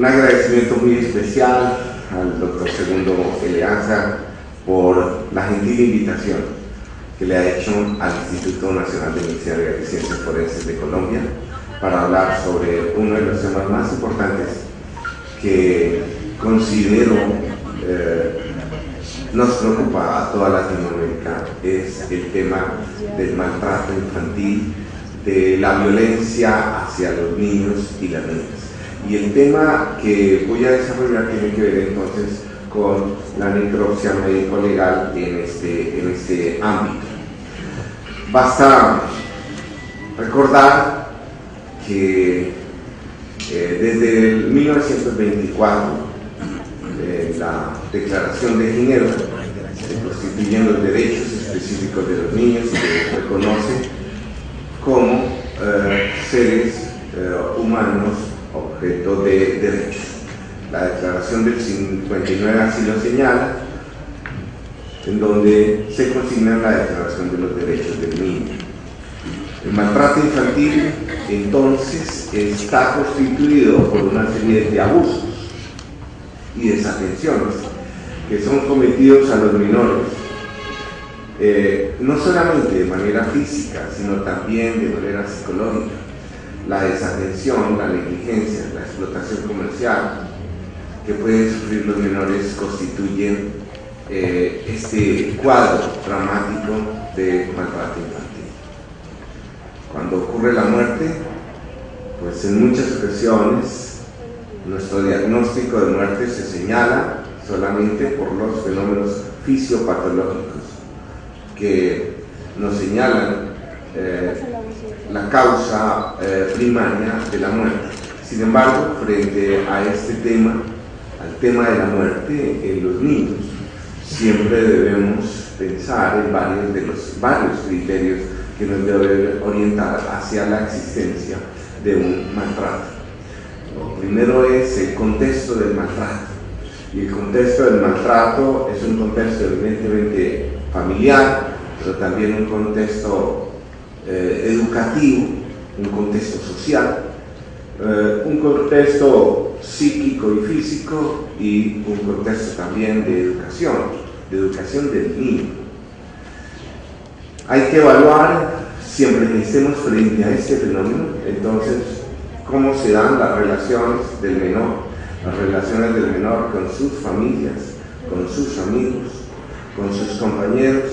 Un agradecimiento muy especial al doctor Segundo Eleazar por la gentil invitación que le ha hecho al Instituto Nacional de Medicina Legal y Ciencias Forenses de Colombia para hablar sobre uno de los temas más importantes que considero nos preocupa a toda Latinoamérica. Es el tema del maltrato infantil, de la violencia hacia los niños y las niñas. Y el tema que voy a desarrollar tiene que ver entonces con la necropsia médico-legal en este ámbito. Basta recordar que desde el 1924, la Declaración de Ginebra, se constituyen los derechos específicos de los niños, que reconoce como seres humanos objeto de derechos. La Declaración del 59 así lo señala, en donde se consigna la Declaración de los Derechos del Niño. El maltrato infantil, entonces, está constituido por una serie de abusos y desatenciones que son cometidos a los menores, no solamente de manera física, sino también de manera psicológica. La desatención, la negligencia, la explotación comercial que pueden sufrir los menores constituyen este cuadro dramático de maltrato infantil. Cuando ocurre la muerte, pues en muchas ocasiones nuestro diagnóstico de muerte se señala solamente por los fenómenos fisiopatológicos que nos señalan la causa primaria de la muerte. Sin embargo, frente a este tema, al tema de la muerte en los niños, siempre debemos pensar en varios criterios que nos deben orientar hacia la existencia de un maltrato. Lo primero es el contexto del maltrato, y el contexto del maltrato es un contexto evidentemente familiar, pero también un contexto educativo, un contexto social, un contexto psíquico y físico, y un contexto también de educación del niño. Hay que evaluar, siempre que estemos frente a este fenómeno, entonces, cómo se dan las relaciones del menor con sus familias, con sus amigos, con sus compañeros.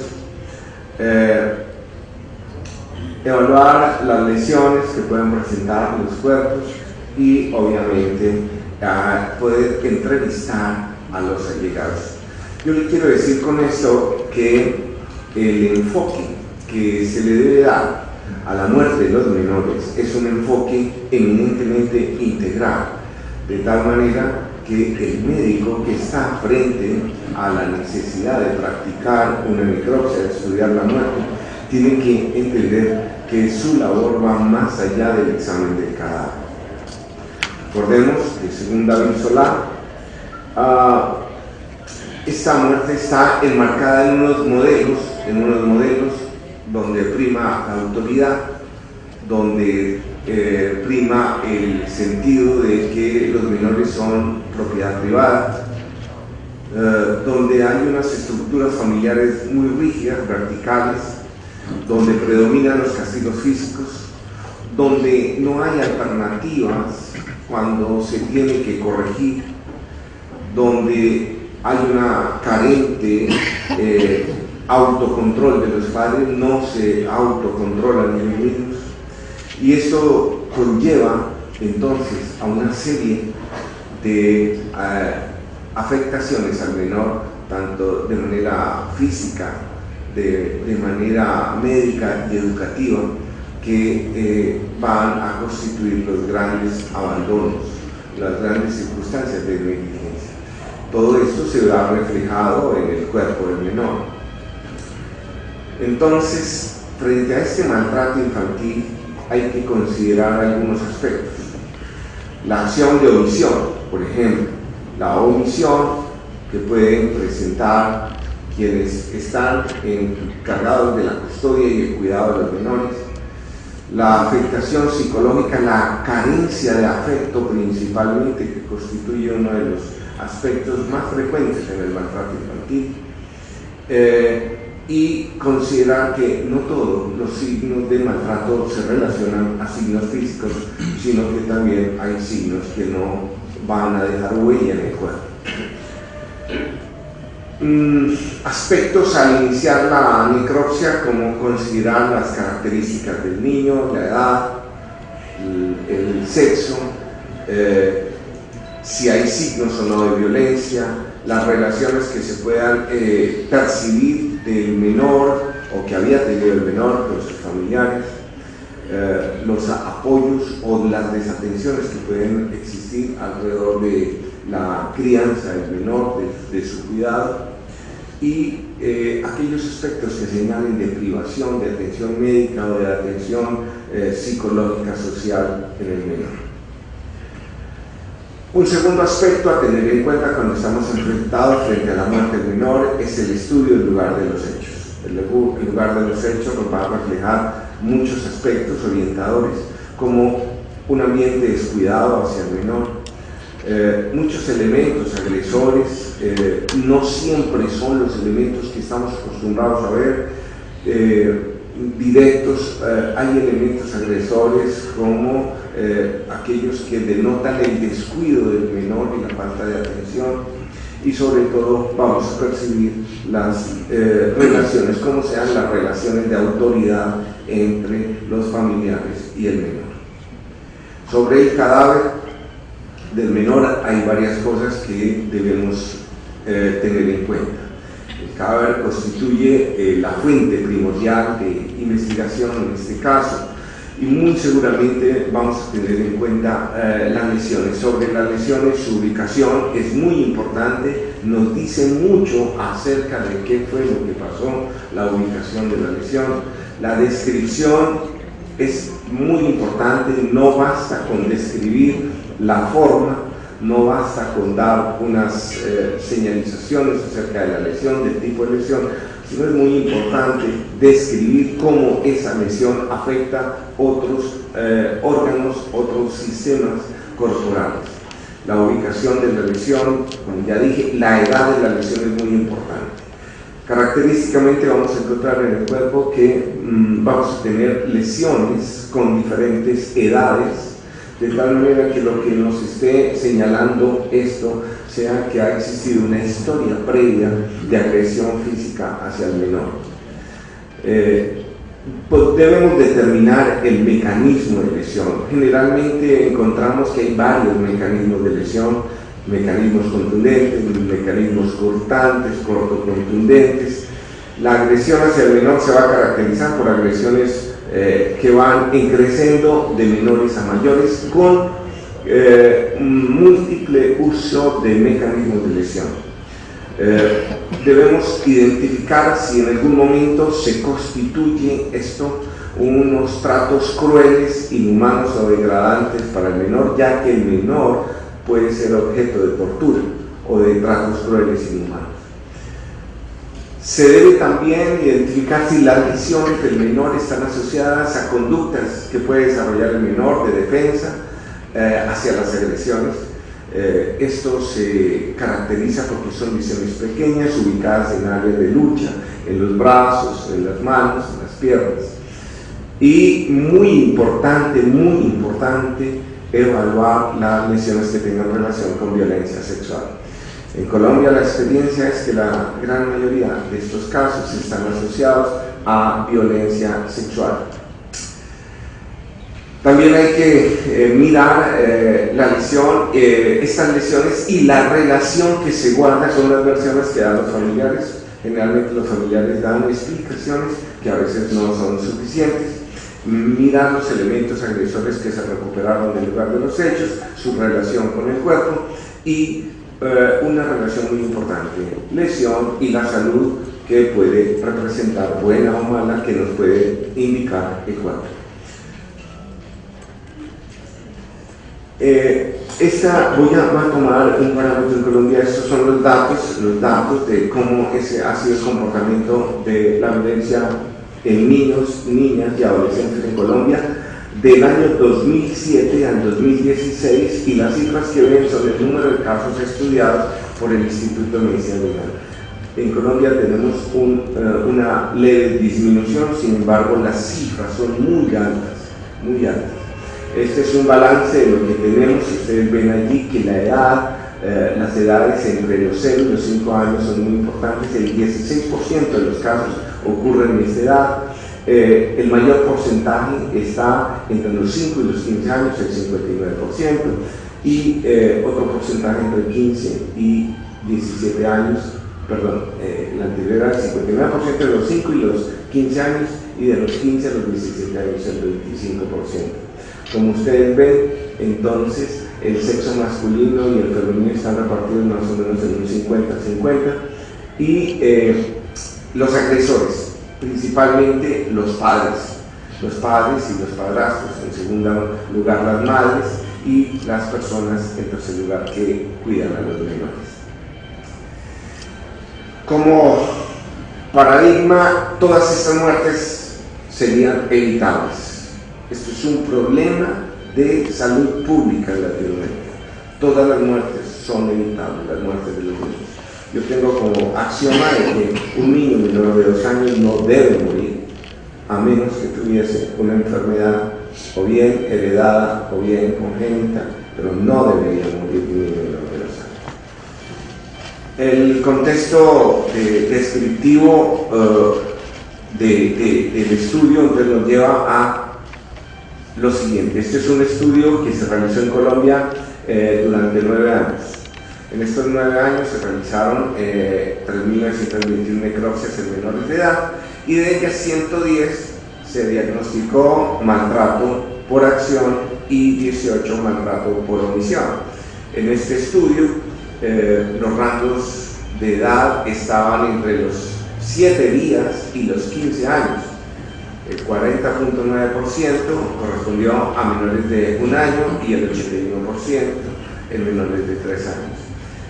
Evaluar las lesiones que pueden presentar los cuerpos y obviamente poder entrevistar a los allegados. Yo le quiero decir con esto que el enfoque que se le debe dar a la muerte de los menores es un enfoque eminentemente integral, de tal manera que el médico que está frente a la necesidad de practicar una necropsia, de estudiar la muerte, tiene que entender que su labor va más allá del examen del cadáver. Recordemos que según David Solá, esta muerte está enmarcada en unos modelos donde prima la autoridad, donde prima el sentido de que los menores son propiedad privada, donde hay unas estructuras familiares muy rígidas, verticales, donde predominan los castigos físicos, donde no hay alternativas cuando se tiene que corregir, donde hay una carente autocontrol de los padres, no se autocontrolan ellos mismos, y esto conlleva entonces a una serie de afectaciones al menor, tanto de manera física, de manera médica y educativa, que van a constituir los grandes abandonos, las grandes circunstancias de negligencia. Todo esto se verá reflejado en el cuerpo del menor. Entonces, frente a este maltrato infantil hay que considerar algunos aspectos. La acción de omisión, por ejemplo, la omisión que pueden presentar quienes están encargados de la custodia y el cuidado de los menores, la afectación psicológica, la carencia de afecto principalmente, que constituye uno de los aspectos más frecuentes en el maltrato infantil, y considerar que no todos los signos de maltrato se relacionan a signos físicos, sino que también hay signos que no van a dejar huella en el cuerpo. Aspectos al iniciar la necropsia, como considerar las características del niño, la edad, el sexo, si hay signos o no de violencia, las relaciones que se puedan percibir del menor o que había tenido el menor con sus familiares, los apoyos o las desatenciones que pueden existir alrededor de la crianza del menor, de su cuidado, y aquellos aspectos que señalen de privación, de atención médica o de atención psicológica social en el menor. Un segundo aspecto a tener en cuenta cuando estamos enfrentados frente a la muerte del menor es el estudio del lugar de los hechos. El lugar de los hechos nos va a reflejar muchos aspectos orientadores, como un ambiente descuidado hacia el menor, muchos elementos agresores, no siempre son los elementos que estamos acostumbrados a ver, directos, hay elementos agresores como aquellos que denotan el descuido del menor y la falta de atención, y sobre todo vamos a percibir las relaciones, como sean las relaciones de autoridad entre los familiares y el menor. Sobre el cadáver del menor hay varias cosas que debemos tener en cuenta. El cadáver constituye la fuente primordial de investigación en este caso, y muy seguramente vamos a tener en cuenta las lesiones. Sobre las lesiones, su ubicación es muy importante, nos dice mucho acerca de qué fue lo que pasó, la ubicación de la lesión. La descripción es muy importante, no basta con describir la forma, no basta con dar unas señalizaciones acerca de la lesión, del tipo de lesión, sino es muy importante describir cómo esa lesión afecta otros órganos, otros sistemas corporales. La ubicación de la lesión, como ya dije, la edad de la lesión es muy importante. Característicamente vamos a encontrar en el cuerpo que vamos a tener lesiones con diferentes edades, de tal manera que lo que nos esté señalando esto sea que ha existido una historia previa de agresión física hacia el menor. Pues debemos determinar el mecanismo de lesión. Generalmente encontramos que hay varios mecanismos de lesión, mecanismos contundentes, mecanismos cortantes, cortocontundentes. La agresión hacia el menor se va a caracterizar por agresiones que van creciendo de menores a mayores con múltiple uso de mecanismos de lesión. Debemos identificar si en algún momento se constituye esto unos tratos crueles, inhumanos o degradantes para el menor, ya que el menor puede ser objeto de tortura o de tratos crueles e inhumanos. Se debe también identificar si las lesiones del menor están asociadas a conductas que puede desarrollar el menor de defensa hacia las agresiones. Esto se caracteriza porque son lesiones pequeñas, ubicadas en áreas de lucha, en los brazos, en las manos, en las piernas. Y muy importante, evaluar las lesiones que tengan relación con violencia sexual. En Colombia la experiencia es que la gran mayoría de estos casos están asociados a violencia sexual. También hay que mirar la lesión, estas lesiones y la relación que se guarda con las versiones que dan los familiares. Generalmente los familiares dan explicaciones que a veces no son suficientes. Mirar los elementos agresores que se recuperaron del lugar de los hechos, su relación con el cuerpo y una relación muy importante, lesión y la salud que puede representar, buena o mala, que nos puede indicar el cuerpo. Voy a tomar un parámetro en Colombia. Estos son los datos de cómo ese ha sido el comportamiento de la violencia en niños, niñas y adolescentes en Colombia del año 2007 al 2016, y las cifras que ven son el número de casos estudiados por el Instituto de Medicina Legal. En Colombia tenemos una leve disminución, sin embargo las cifras son muy altas, muy altas. Este es un balance de lo que tenemos. Ustedes ven allí que la edad, las edades entre los 0 y los 5 años son muy importantes. El 16% de los casos ocurren en esta edad. El mayor porcentaje está entre los 5 y los 15 años, el 59%, y otro porcentaje entre 15 y 17 años, perdón, la anterior era el 59% de los 5 y los 15 años, y de los 15 a los 17 años el 25%. Como ustedes ven, entonces el sexo masculino y el femenino están repartidos más o menos en un 50-50, y los agresores, principalmente los padres y los padrastros, en segundo lugar las madres, y las personas en tercer lugar que cuidan a los menores. Como paradigma, todas estas muertes serían evitables. Esto es un problema de salud pública en Latinoamérica. Todas las muertes son evitables, las muertes de los niños. Yo tengo como axioma de que un niño menor de 2 años no debe morir, a menos que tuviese una enfermedad o bien heredada o bien congénita, pero no debería morir un niño menor de 2 años. El contexto descriptivo del estudio entonces nos lleva a lo siguiente. Este es un estudio que se realizó en Colombia durante 9 años. En estos 9 años se realizaron 3.921 necropsias en menores de edad, y de ellas 110 se diagnosticó maltrato por acción y 18 maltrato por omisión. En este estudio los rangos de edad estaban entre los 7 días y los 15 años. El 40.9% correspondió a menores de 1 año y el 81% en menores de 3 años.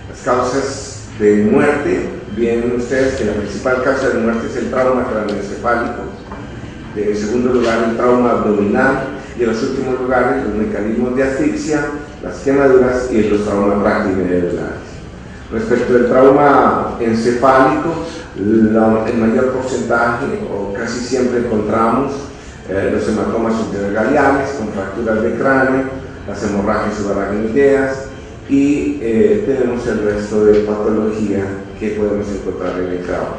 Las causas de muerte, ven ustedes que la principal causa de muerte es el trauma craneoencefálico, en segundo lugar el trauma abdominal, y en los últimos lugares los mecanismos de asfixia, las quemaduras y los traumas brachiomedullares. Respecto del trauma encefálico, el mayor porcentaje, o casi siempre encontramos los hematomas subdergaliales con fracturas de cráneo, las hemorragias subaracnoideas, y tenemos el resto de patología que podemos encontrar en el trauma.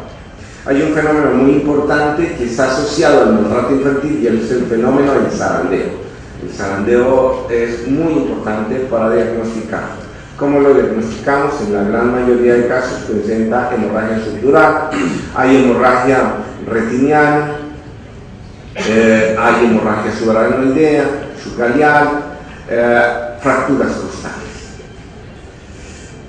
Hay un fenómeno muy importante que está asociado al maltrato infantil, y es el fenómeno del zarandeo. El zarandeo es muy importante para diagnosticar. ¿Cómo lo diagnosticamos? En la gran mayoría de casos presenta hemorragia subdural, hay hemorragia retiniana, hay hemorragia subaracnoidea, subgalial, fracturas costales.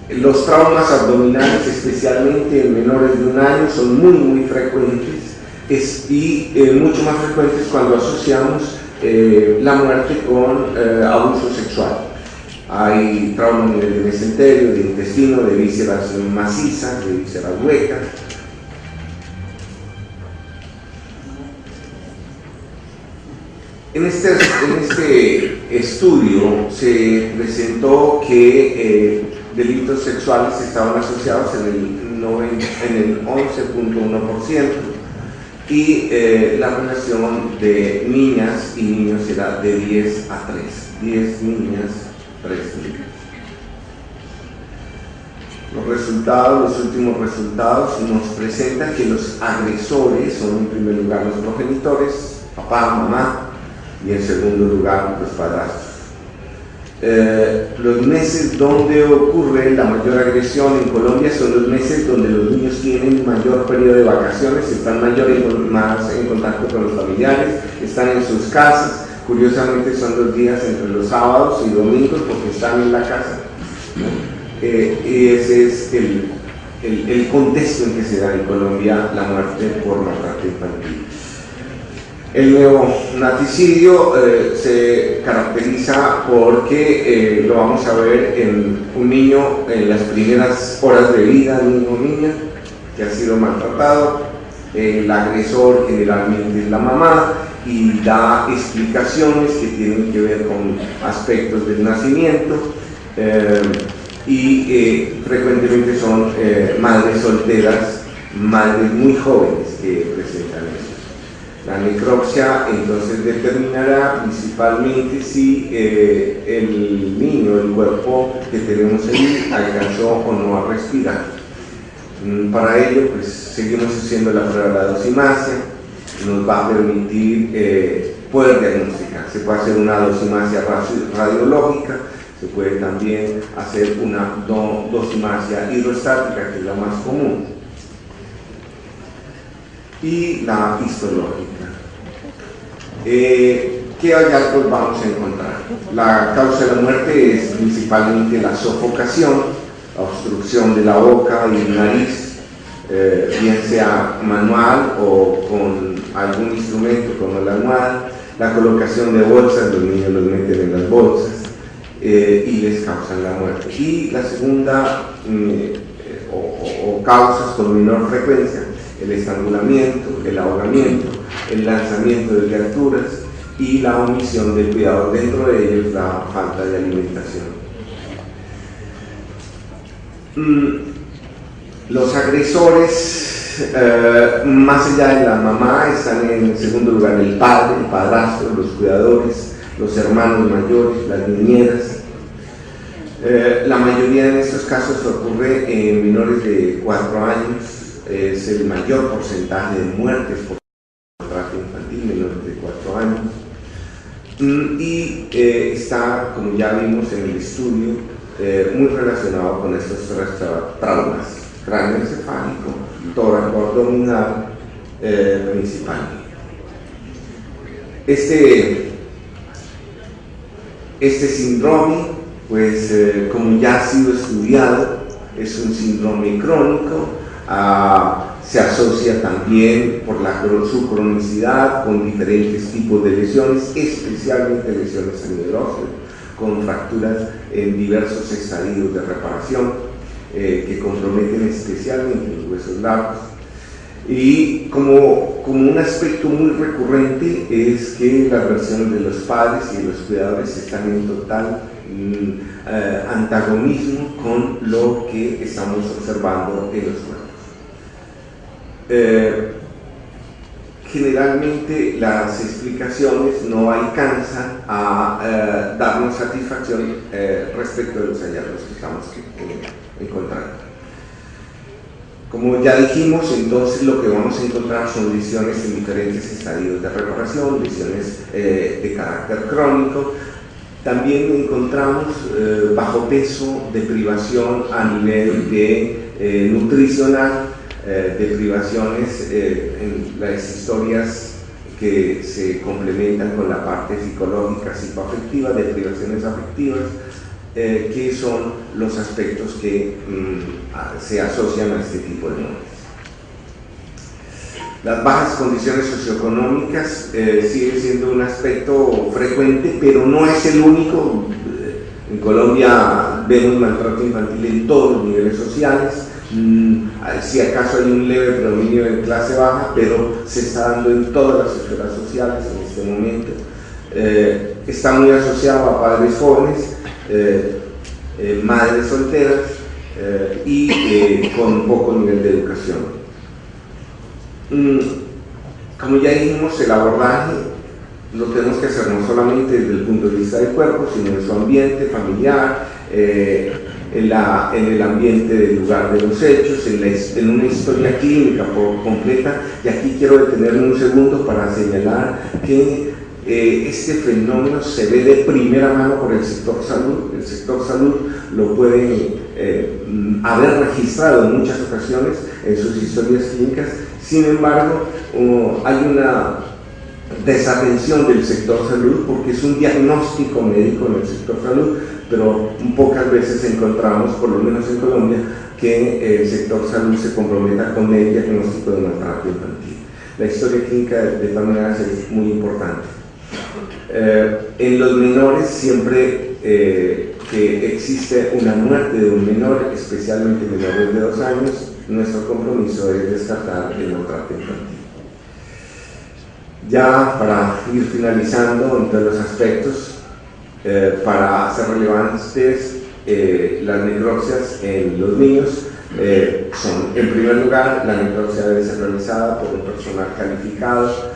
Los traumas abdominales, especialmente en menores de 1 año, son muy frecuentes, y mucho más frecuentes cuando asociamos la muerte con abuso sexual. Hay traumas a nivel de mesenterio, de intestino, de vísceras macizas, de vísceras huecas. En este estudio se presentó que delitos sexuales estaban asociados en el 11.1%, y la relación de niñas y niños era de 10 a 3, 10 niñas, 3 niños. Los últimos resultados nos presentan que los agresores son en primer lugar los progenitores, papá, mamá, y en segundo lugar los padrastros. Los meses donde ocurre la mayor agresión en Colombia son los meses donde los niños tienen mayor periodo de vacaciones, están más en contacto con los familiares, están en sus casas. Curiosamente son los días entre los sábados y domingos porque están en la casa, ¿no? Y ese es el contexto en que se da en Colombia la muerte por maltrato infantil. El neonaticidio se caracteriza porque lo vamos a ver en un niño en las primeras horas de vida, niño o niña que ha sido maltratado. El agresor generalmente es la mamá, y da explicaciones que tienen que ver con aspectos del nacimiento, y frecuentemente son madres solteras, madres muy jóvenes que presentan eso. La necropsia entonces determinará principalmente si el niño, el cuerpo que tenemos ahí, alcanzó o no a respirar. Para ello, pues seguimos haciendo la prueba de la dosimasia, nos va a permitir poder diagnosticar. Se puede hacer una dosimasia radiológica, se puede también hacer una dosimasia hidrostática, que es la más común, y la histológica. ¿Qué hallazgos vamos a encontrar? La causa de la muerte es principalmente la sofocación, la obstrucción de la boca y la nariz, bien sea manual o con algún instrumento como la almohada, la colocación de bolsas, los niños los meten en las bolsas y les causan la muerte. Y la segunda, o causas con menor frecuencia, el estrangulamiento, el ahogamiento, el lanzamiento desde alturas y la omisión de cuidado, dentro de ellos la falta de alimentación. Los agresores, más allá de la mamá, están en segundo lugar el padre, el padrastro, los cuidadores, los hermanos mayores, las niñeras. La mayoría de estos casos ocurre en menores de 4 años, es el mayor porcentaje de muertes por maltrato infantil, menores de 4 años, y está, como ya vimos en el estudio, muy relacionado con estos tres traumas: cráneoencefálico, tóraco abdominal, principalmente. Este síndrome, pues como ya ha sido estudiado, es un síndrome crónico, se asocia también por su cronicidad con diferentes tipos de lesiones, especialmente lesiones a nivel óseo, con fracturas en diversos estadios de reparación que comprometen especialmente los huesos largos. Y como un aspecto muy recurrente es que las versiones de los padres y de los cuidadores están en total antagonismo con lo que estamos observando en los cuerpos. Generalmente las explicaciones no alcanzan a darnos satisfacción respecto de los hallazgos que estamos encontrando. Como ya dijimos, entonces lo que vamos a encontrar son lesiones en diferentes estadios de reparación, lesiones de carácter crónico. También encontramos bajo peso, deprivación a nivel de nutricional, deprivaciones en las historias que se complementan con la parte psicológica, psicoafectiva, deprivaciones afectivas, que son los aspectos que se asocian a este tipo de muertes. Las bajas condiciones socioeconómicas siguen siendo un aspecto frecuente, pero no es el único. En Colombia vemos maltrato infantil en todos los niveles sociales. Si acaso hay un leve predominio en clase baja, pero se está dando en todas las esferas sociales en este momento. Está muy asociado a padres jóvenes, madres solteras y con poco nivel de educación. Como ya dijimos, el abordaje lo tenemos que hacer no solamente desde el punto de vista del cuerpo, sino de su ambiente familiar, en el ambiente del lugar de los hechos, en una historia clínica completa. Y aquí quiero detenerme un segundo para señalar que este fenómeno se ve de primera mano por el sector salud. El sector salud lo puede haber registrado en muchas ocasiones en sus historias clínicas. Sin embargo, hay una desatención del sector salud porque es un diagnóstico médico en el sector salud, pero pocas veces encontramos, por lo menos en Colombia, que el sector salud se comprometa con el diagnóstico de maltrato infantil. La historia clínica de todas maneras es muy importante. En los menores, siempre que existe una muerte de un menor, especialmente menores de 2 años, nuestro compromiso es descartar el maltrato infantil. Ya para ir finalizando en todos los aspectos, para hacer relevantes las necropsias en los niños, son, en primer lugar, la necropsia debe ser realizada por un personal calificado,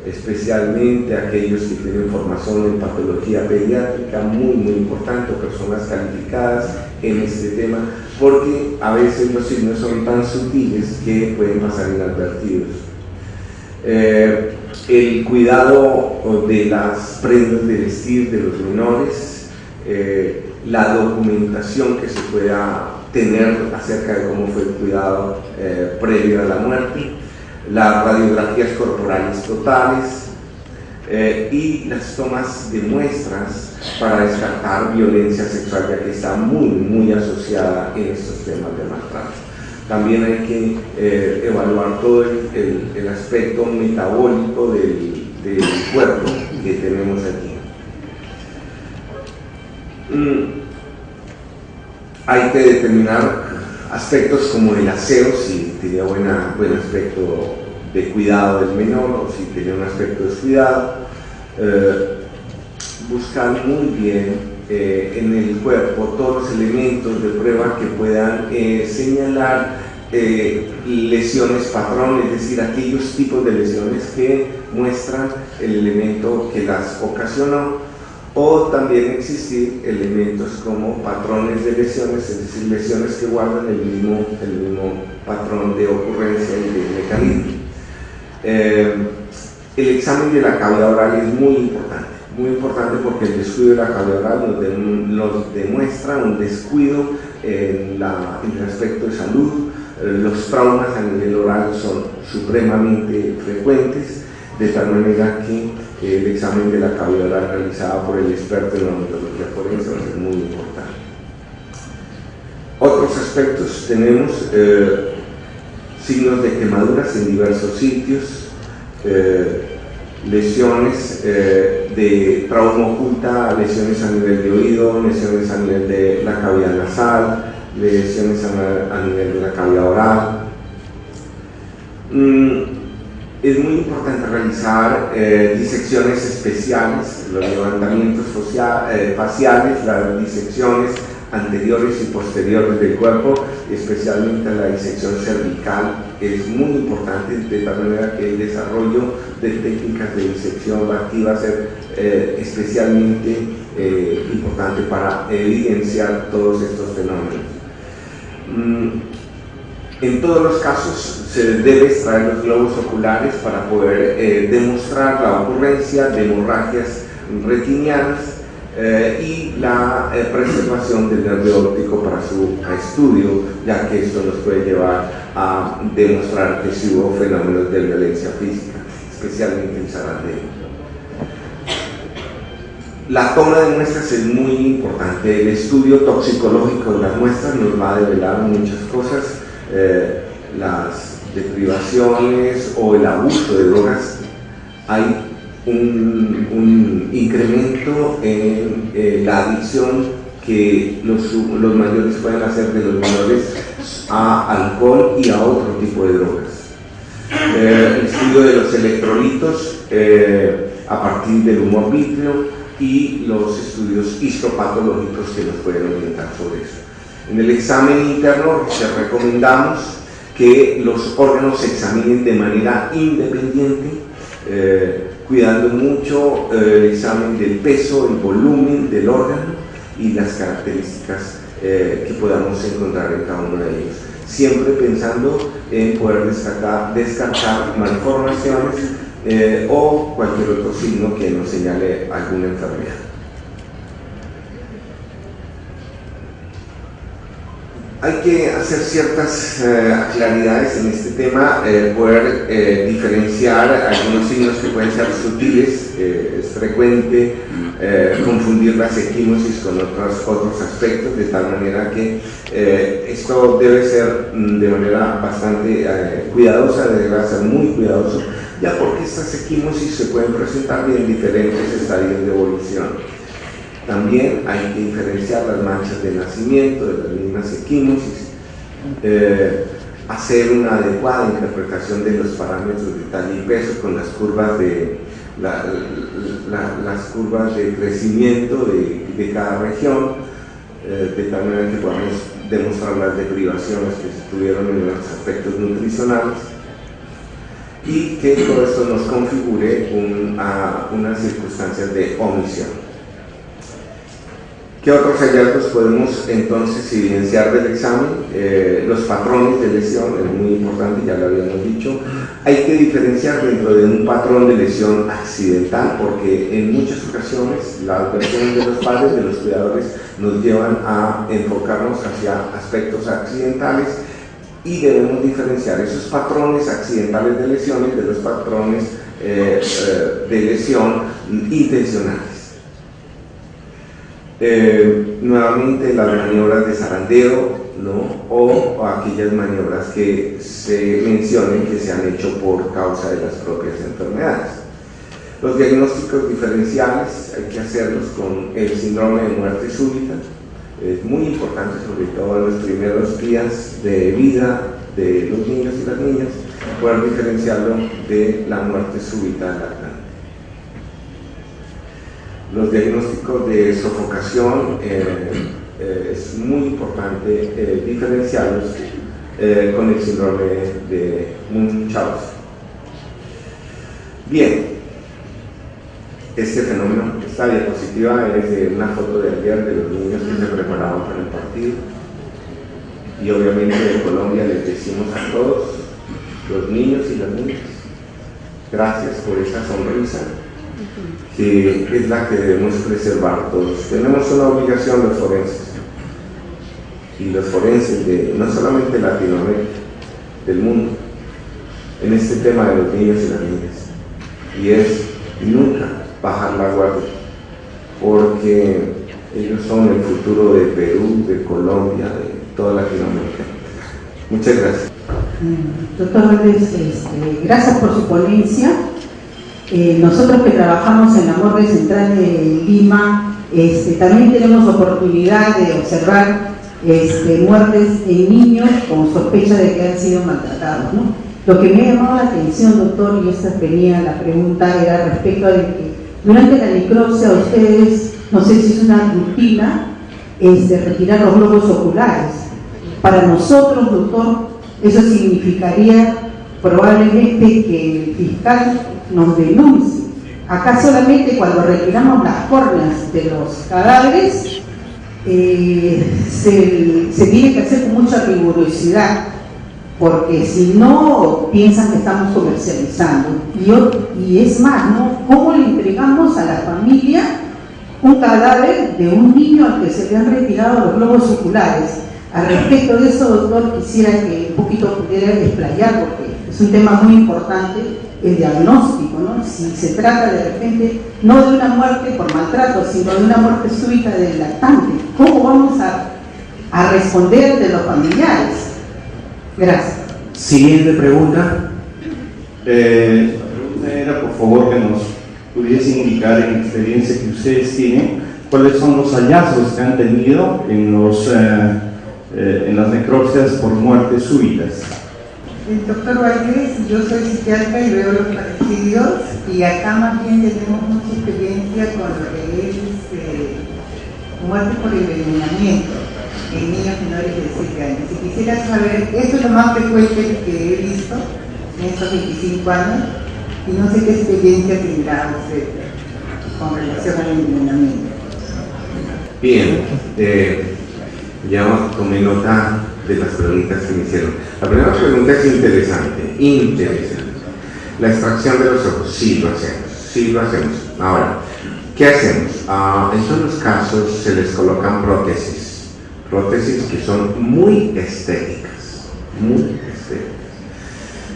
especialmente aquellos que tienen formación en patología pediátrica, muy importante, personas calificadas en este tema, porque a veces los signos son tan sutiles que pueden pasar inadvertidos. El cuidado de las prendas de vestir de los menores, la documentación que se pueda tener acerca de cómo fue el cuidado previo a la muerte, las radiografías corporales totales y las tomas de muestras para descartar violencia sexual, ya que está muy asociada en estos temas de maltrato. También hay que evaluar todo el aspecto metabólico del cuerpo que tenemos aquí. Hay que determinar aspectos como el aseo, si tenía buen aspecto de cuidado del menor o si tenía un aspecto descuidado. Buscar muy bien en el cuerpo todos los elementos de prueba que puedan señalar lesiones patrón, es decir, aquellos tipos de lesiones que muestran el elemento que las ocasionó, o también existir elementos como patrones de lesiones, es decir, lesiones que guardan el mismo patrón de ocurrencia y de mecanismo. El examen de la cavidad oral es muy importante porque el descuido de la cavidad oral nos demuestra un descuido en el aspecto de salud. Los traumas a nivel oral son supremamente frecuentes, de tal manera que el examen de la cavidad oral realizado por el experto en odontología forense va a ser muy importante. Otros aspectos tenemos signos de quemaduras en diversos sitios, lesiones de trauma oculta, lesiones a nivel de oído, lesiones a nivel de la cavidad nasal, lesiones a nivel de la cavidad oral. Es muy importante realizar disecciones especiales, los levantamientos faciales, las disecciones anteriores y posteriores del cuerpo, especialmente la disección cervical, es muy importante, de tal manera que el desarrollo de técnicas de disección aquí va a ser especialmente importante para evidenciar todos estos fenómenos. En todos los casos se debe extraer los globos oculares para poder demostrar la ocurrencia de hemorragias retinianas y la preservación del nervio óptico para su estudio, ya que esto nos puede llevar a demostrar que sí hubo fenómenos de violencia física, especialmente en zarandeo. La toma de muestras es muy importante. El estudio toxicológico de las muestras nos va a develar muchas cosas. Las deprivaciones o el abuso de drogas, hay un incremento en la adicción que los mayores pueden hacer de los menores a alcohol y a otro tipo de drogas. El estudio de los electrolitos a partir del humor vítreo y los estudios histopatológicos que nos pueden orientar sobre eso. En el examen interno recomendamos que los órganos se examinen de manera independiente, cuidando mucho el examen del peso, el volumen del órgano y las características que podamos encontrar en cada uno de ellos. Siempre pensando en poder descartar malformaciones o cualquier otro signo que nos señale alguna enfermedad. Hay que hacer ciertas claridades en este tema, poder diferenciar algunos signos que pueden ser sutiles. Es frecuente confundir la equimosis con otros aspectos, de tal manera que esto debe ser de manera bastante cuidadosa, debe ser muy cuidadoso, ya porque estas equimosis se pueden presentar en diferentes estadios de evolución. También hay que diferenciar las manchas de nacimiento de las mismas equimosis. hacer una adecuada interpretación de los parámetros de talla y peso con las curvas de las curvas de crecimiento de cada región, de tal manera que podamos demostrar las deprivaciones que se tuvieron en los aspectos nutricionales y que todo esto nos configure unas circunstancias de omisión. ¿Qué otros hallazgos podemos entonces evidenciar del examen? Los patrones de lesión, es muy importante, ya lo habíamos dicho. Hay que diferenciar dentro de un patrón de lesión accidental, porque en muchas ocasiones las versiones de los padres, de los cuidadores, nos llevan a enfocarnos hacia aspectos accidentales y debemos diferenciar esos patrones accidentales de lesiones de los patrones de lesión intencionales. Nuevamente las maniobras de zarandeo, ¿no? o aquellas maniobras que se mencionen que se han hecho por causa de las propias enfermedades. Los diagnósticos diferenciales hay que hacerlos con el síndrome de muerte súbita. Es muy importante, sobre todo en los primeros días de vida de los niños y las niñas, poder diferenciarlo de la muerte súbita lactante. Los diagnósticos de sofocación es muy importante diferenciarlos con el síndrome de Munchausen. Bien, este fenómeno, esta diapositiva es de una foto de ayer de los niños que se preparaban para el partido, y obviamente en Colombia les decimos a todos, los niños y las niñas, gracias por esa sonrisa, que es la que debemos preservar todos. Tenemos una obligación los forenses, y los forenses de no solamente Latinoamérica, del mundo, en este tema de los niños y las niñas, y es nunca bajar la guardia, porque ellos son el futuro de Perú, de Colombia, de toda Latinoamérica. Muchas gracias. Doctor Valdés, gracias por su ponencia. Nosotros que trabajamos en la morgue central de Lima, también tenemos oportunidad de observar muertes en niños con sospecha de que han sido maltratados, ¿no? Lo que me ha llamado la atención, doctor, y esta venía la pregunta, era respecto a que durante la necropsia ustedes, no sé si es una rutina, retirar los globos oculares. Para nosotros, doctor, eso significaría probablemente que el fiscal nos denuncie. Acá solamente cuando retiramos las córneas de los cadáveres se tiene que hacer con mucha rigurosidad, porque si no piensan que estamos comercializando. Y es más, ¿no? ¿Cómo le entregamos a la familia un cadáver de un niño al que se le han retirado los globos oculares? Al respecto de eso, doctor, quisiera que un poquito pudiera desplayar, porque es un tema muy importante, el diagnóstico, ¿no? Si se trata de repente no de una muerte por maltrato, sino de una muerte súbita del lactante, ¿cómo vamos a responder de los familiares? Gracias. Siguiente pregunta. La pregunta era, por favor, que nos pudiese indicar en la experiencia que ustedes tienen cuáles son los hallazgos que han tenido en las necropsias por muertes súbitas. Doctor Valdés, yo soy psiquiatra y veo los parecidos, y acá más bien tenemos mucha experiencia con lo que es muerte por envenenamiento en niños menores de 7 años. Y quisiera saber, esto es lo más frecuente que he visto en estos 25 años, y no sé qué experiencia tendrá usted con relación al envenenamiento. Bien, ya tomé nota de las preguntas que me hicieron. La primera pregunta es interesante. La extracción de los ojos, sí lo hacemos. Ahora, ¿qué hacemos? En todos los casos se les colocan prótesis que son muy estéticas.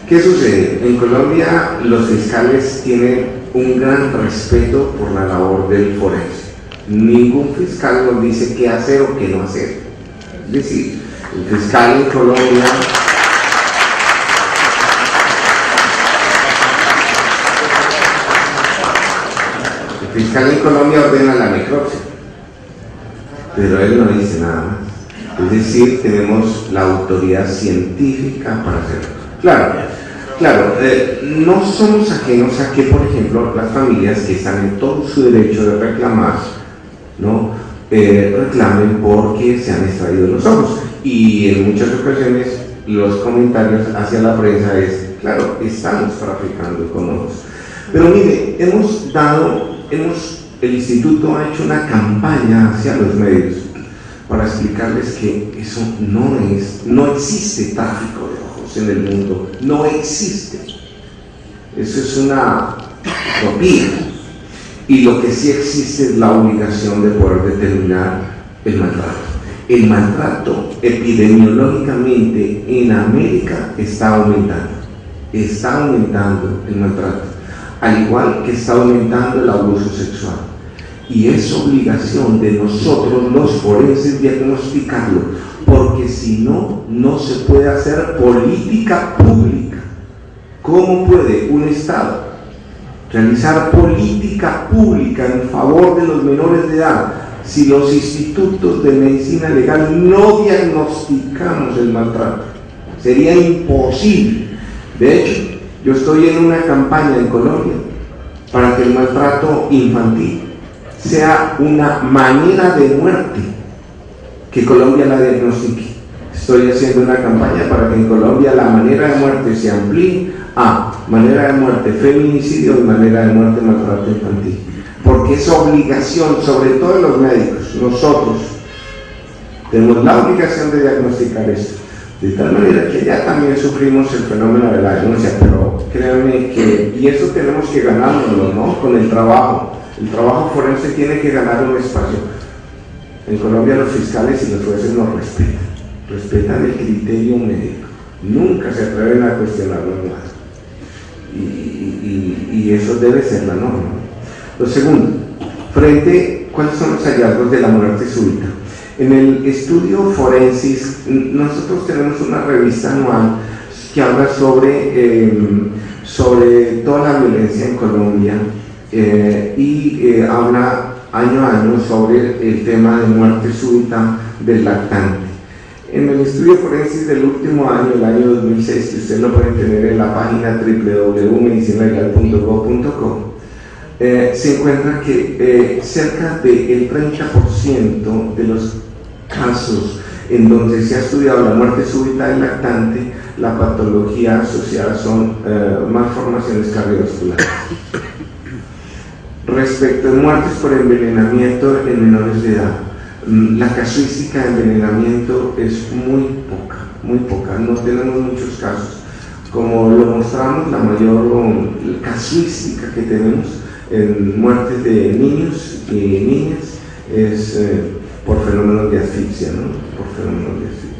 ¿Qué sucede? En Colombia los fiscales tienen un gran respeto por la labor del forense. Ningún fiscal nos dice qué hacer o qué no hacer. Es decir, el fiscal en Colombia ordena la necropsia, pero él no dice nada más. Es decir, tenemos la autoridad científica para hacerlo. Claro, no somos ajenos a que, por ejemplo, las familias que están en todo su derecho de reclamar, ¿no? Reclamen porque se han extraído los ojos. Y en muchas ocasiones los comentarios hacia la prensa es, claro, estamos traficando con ojos. Pero mire, el instituto ha hecho una campaña hacia los medios para explicarles que eso no existe tráfico de ojos en el mundo, no existe. Eso es una utopía. Y lo que sí existe es la obligación de poder determinar el maltrato. El maltrato epidemiológicamente en América está aumentando el maltrato, al igual que está aumentando el abuso sexual. Y es obligación de nosotros los forenses diagnosticarlo, porque si no, no se puede hacer política pública. ¿Cómo puede un Estado realizar política pública en favor de los menores de edad si los institutos de medicina legal no diagnosticamos el maltrato? Sería imposible. De hecho, yo estoy en una campaña en Colombia para que el maltrato infantil sea una manera de muerte, que Colombia la diagnostique. Estoy haciendo una campaña para que en Colombia la manera de muerte se amplíe a manera de muerte feminicidio y manera de muerte maltrato infantil, porque es obligación, sobre todo de los médicos. Nosotros tenemos la obligación de diagnosticar esto, de tal manera que ya también sufrimos el fenómeno de la denuncia, pero créanme que, y eso tenemos que ganárnoslo, ¿no? Con el trabajo forense tiene que ganar un espacio. En Colombia los fiscales y los jueces nos respetan el criterio médico, nunca se atreven a cuestionarlo más. Y eso debe ser la norma. Lo segundo, ¿cuáles son los hallazgos de la muerte súbita? En el estudio Forensis, nosotros tenemos una revista anual que habla sobre toda la violencia en Colombia y habla año a año sobre el tema de muerte súbita del lactante. En el estudio Forensis del último año, el año 2006, que ustedes lo pueden tener en la página www.medicinalegal.gov.co, se encuentra que cerca del 30% de los casos en donde se ha estudiado la muerte súbita del lactante, la patología asociada son malformaciones cardiovasculares. Respecto a muertes por envenenamiento en menores de edad, la casuística de envenenamiento es muy poca, no tenemos muchos casos. Como lo mostramos, la mayor casuística que tenemos en muertes de niños y niñas es por fenómenos de asfixia, ¿no? Por fenómenos de asfixia.